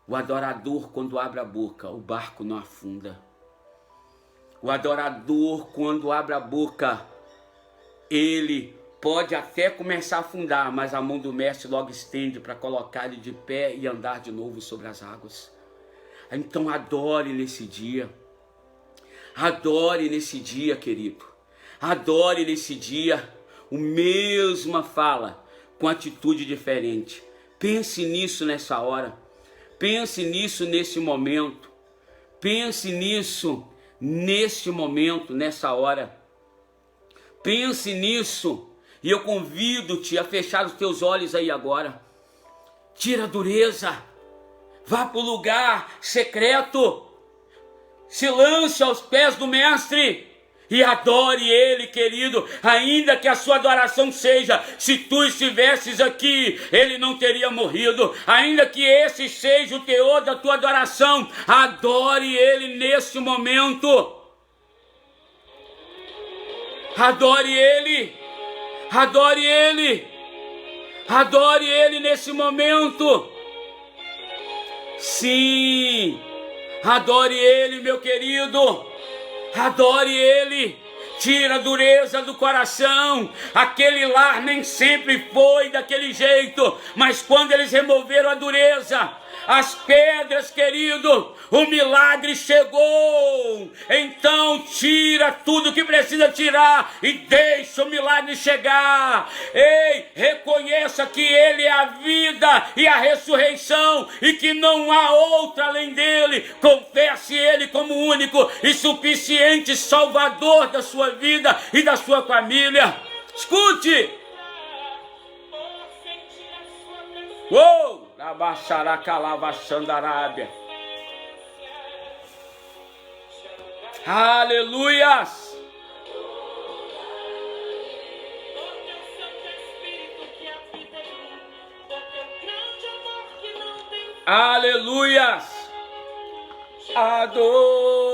Speaker 1: O adorador, quando abre a boca, o barco não afunda. O adorador, quando abre a boca, ele pode até começar a afundar, mas a mão do mestre logo estende para colocar ele de pé e andar de novo sobre as águas. Então adore nesse dia. Adore nesse dia, querido. Adore nesse dia. O mesma fala com atitude diferente. Pense nisso nessa hora. Pense nisso nesse momento. Pense nisso neste momento, nessa hora. Pense nisso. E eu convido-te a fechar os teus olhos aí agora. Tira a dureza. Vá para o lugar secreto. Se lance aos pés do mestre. E adore ele, querido, ainda que a sua adoração seja, se tu estivesses aqui, ele não teria morrido. Ainda que esse seja o teor da tua adoração, adore ele nesse momento. Adore ele, adore ele. Adore Ele nesse momento. Sim, adore Ele, meu querido. Adore Ele. Tira a dureza do coração. Aquele lar nem sempre foi daquele jeito, mas quando eles removeram a dureza, as pedras, querido, o milagre chegou. Então tira tudo que precisa tirar e deixa o milagre chegar. Ei, reconheça que Ele é a vida e a ressurreição e que não há outra além dele. Confesse Ele como único e suficiente Salvador da sua vida e da sua família. Escute. Uou! Aleluias! Aleluias! Adorarei.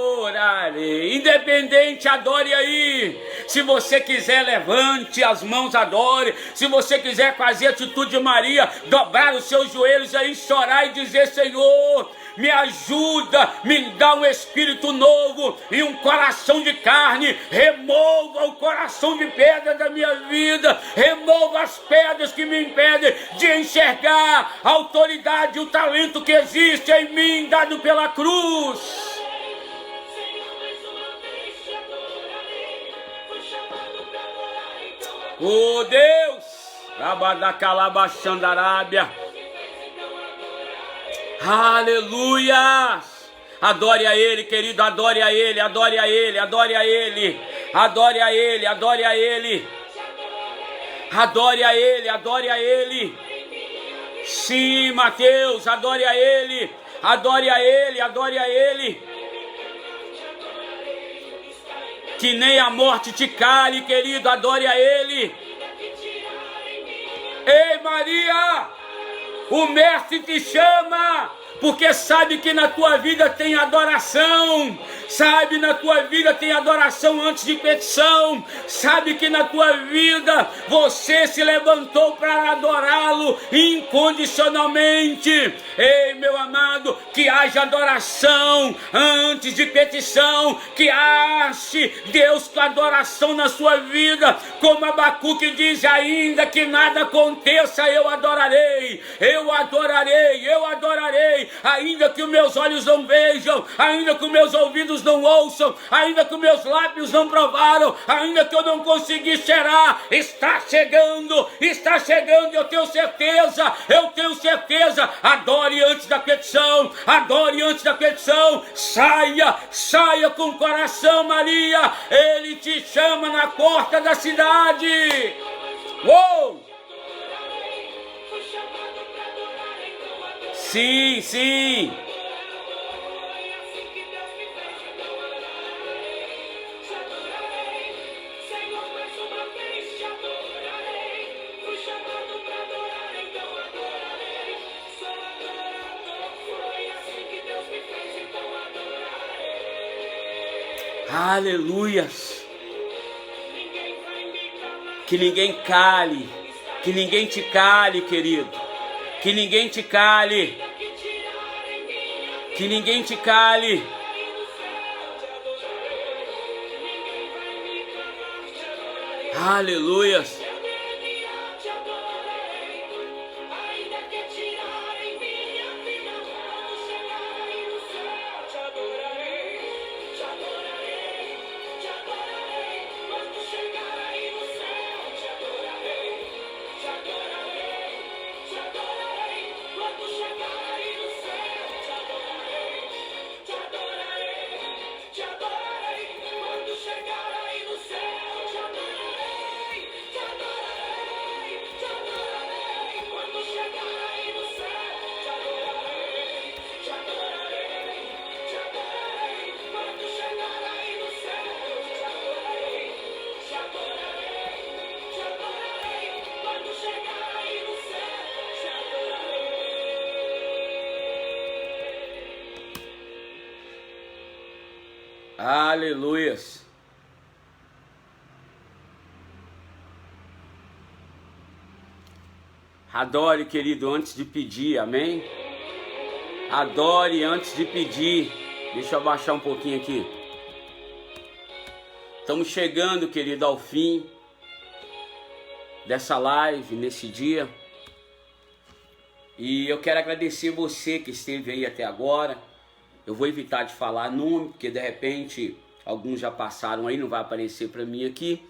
Speaker 1: Independente, adore aí. Se você quiser, levante as mãos, adore. Se você quiser fazer a atitude de Maria, dobrar os seus joelhos aí, chorar e dizer: Senhor, me ajuda, me dá um espírito novo e um coração de carne. Remova o coração de pedra da minha vida. Remova as pedras que me impedem de enxergar a autoridade e o talento que existe em mim, dado pela cruz. Oh Deus, Rabadacalabaxandarábia. Aleluias! Adore a Ele, querido, adore a Ele, adore a Ele, adore a Ele, adore a Ele, adore a Ele, adore a Ele, adore a Ele. Sim, Mateus, adore a Ele, adore a Ele, adore a Ele. Que nem a morte te cale, querido, adore a Ele. Ei, Maria, o Mestre te chama, porque sabe que na tua vida tem adoração. Sabe, na tua vida tem adoração antes de petição. Sabe que na tua vida você se levantou para adorá-lo incondicionalmente. Ei, meu amado, que haja adoração antes de petição. Que ache Deus com adoração na sua vida. Como Abacuque diz: ainda que nada aconteça, eu adorarei. Eu adorarei, eu adorarei. Ainda que os meus olhos não vejam, ainda que os meus ouvidos não ouçam, ainda que os meus lábios não provaram, ainda que eu não consegui cheirar, está chegando, eu tenho certeza, adore antes da petição, adore antes da petição, saia com o coração, Maria, Ele te chama na porta da cidade. Uou! Sim, sim. Aleluias. Que ninguém cale, que ninguém te cale, querido. Que ninguém te cale. Que ninguém te cale. Aleluias. Aleluias. Adore, querido, antes de pedir, amém? Adore antes de pedir. Deixa eu abaixar um pouquinho aqui. Estamos chegando, querido, ao fim dessa live, nesse dia. E eu quero agradecer você que esteve aí até agora. Eu vou evitar de falar nome, porque de repente alguns já passaram aí, não vai aparecer para mim aqui.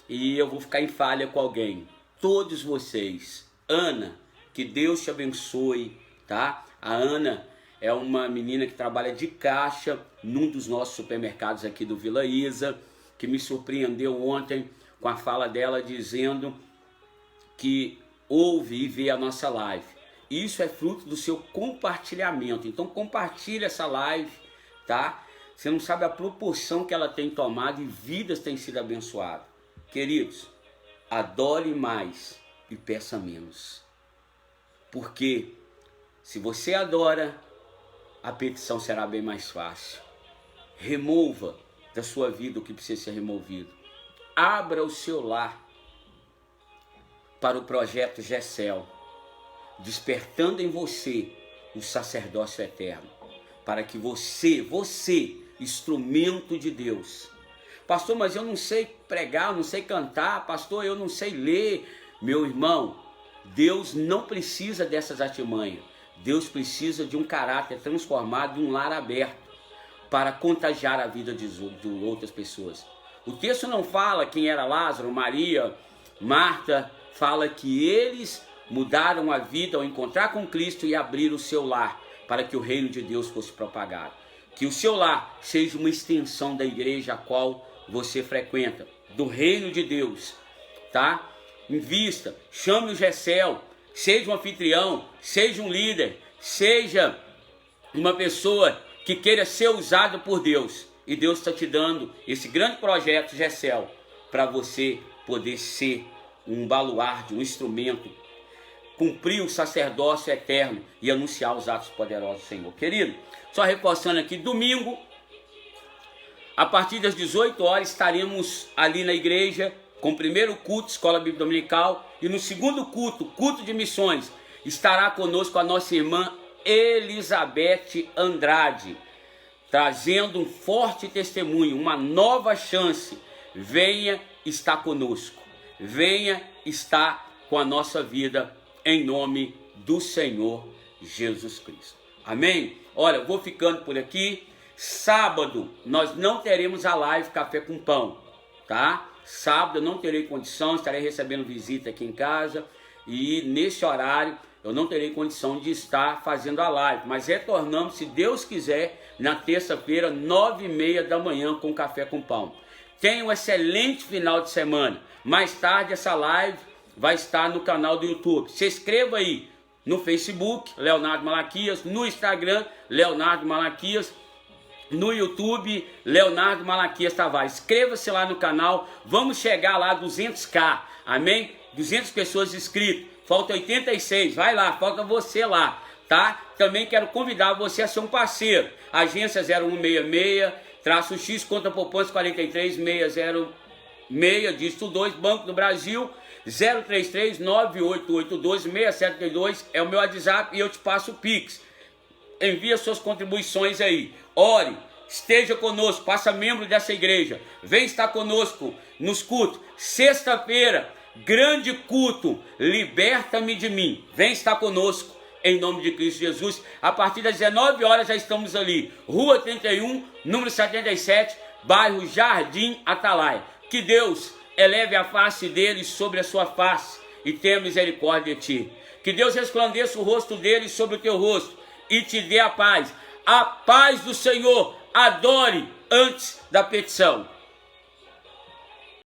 Speaker 1: E eu vou ficar em falha com alguém. Todos vocês. Ana, que Deus te abençoe, tá? A Ana é uma menina que trabalha de caixa num dos nossos supermercados aqui do Vila Isa, que me surpreendeu ontem com a fala dela dizendo que ouve e vê a nossa live. Isso é fruto do seu compartilhamento. Então compartilha essa live, tá? Você não sabe a proporção que ela tem tomado e vidas têm sido abençoadas. Queridos, adore mais e peça menos. Porque se você adora, a petição será bem mais fácil. Remova da sua vida o que precisa ser removido. Abra o seu lar para o projeto Gessel, despertando em você o sacerdócio eterno, para que você, instrumento de Deus. Pastor, mas eu não sei pregar, eu não sei cantar, pastor, eu não sei ler. Meu irmão, Deus não precisa dessas artimanhas. Deus precisa de um caráter transformado, de um lar aberto, para contagiar a vida de outras pessoas. O texto não fala quem era Lázaro, Maria, Marta, fala que eles mudaram a vida ao encontrar com Cristo e abrir o seu lar para que o reino de Deus fosse propagado. Que o seu lar seja uma extensão da igreja a qual você frequenta, do reino de Deus, tá? Invista, chame o Gessel, seja um anfitrião, seja um líder, seja uma pessoa que queira ser usada por Deus. E Deus está te dando esse grande projeto Gessel para você poder ser um baluarte, um instrumento, cumprir o sacerdócio eterno e anunciar os atos poderosos do Senhor. Querido, só reforçando aqui, domingo, a partir das 18 horas, estaremos ali na igreja com o primeiro culto, Escola Bíblica Dominical, e no segundo culto, culto de missões, estará conosco a nossa irmã Elizabeth Andrade, trazendo um forte testemunho, uma nova chance. Venha estar conosco, venha estar com a nossa vida, em nome do Senhor Jesus Cristo. Amém? Olha, eu vou ficando por aqui. Sábado nós não teremos a live Café com Pão, tá? Sábado eu não terei condição, estarei recebendo visita aqui em casa e nesse horário eu não terei condição de estar fazendo a live, mas retornamos, se Deus quiser, na terça-feira, 9h30 da manhã com Café com Pão. Tenha um excelente final de semana. Mais tarde essa live vai estar no canal do YouTube. Se inscreva aí no Facebook, Leonardo Malaquias, no Instagram, Leonardo Malaquias, no YouTube, Leonardo Malaquias Tavares. Inscreva-se lá no canal, vamos chegar lá a 200k, amém? 200 pessoas inscritas, falta 86, vai lá, falta você lá, tá? Também quero convidar você a ser um parceiro, agência 0166-X, conta poupança 43606, dígito 2, Banco do Brasil, 033-9882-6732, é o meu WhatsApp e eu te passo o Pix. Envia suas contribuições aí. Ore, esteja conosco, faça membro dessa igreja. Vem estar conosco nos cultos. Sexta-feira, grande culto, liberta-me de mim. Vem estar conosco em nome de Cristo Jesus. A partir das 19 horas já estamos ali. Rua 31, número 77, bairro Jardim Atalaia. Que Deus eleve a face dele sobre a sua face e tenha misericórdia de ti. Que Deus resplandeça o rosto dele sobre o teu rosto e te dê a paz. A paz do Senhor. Adore antes da petição.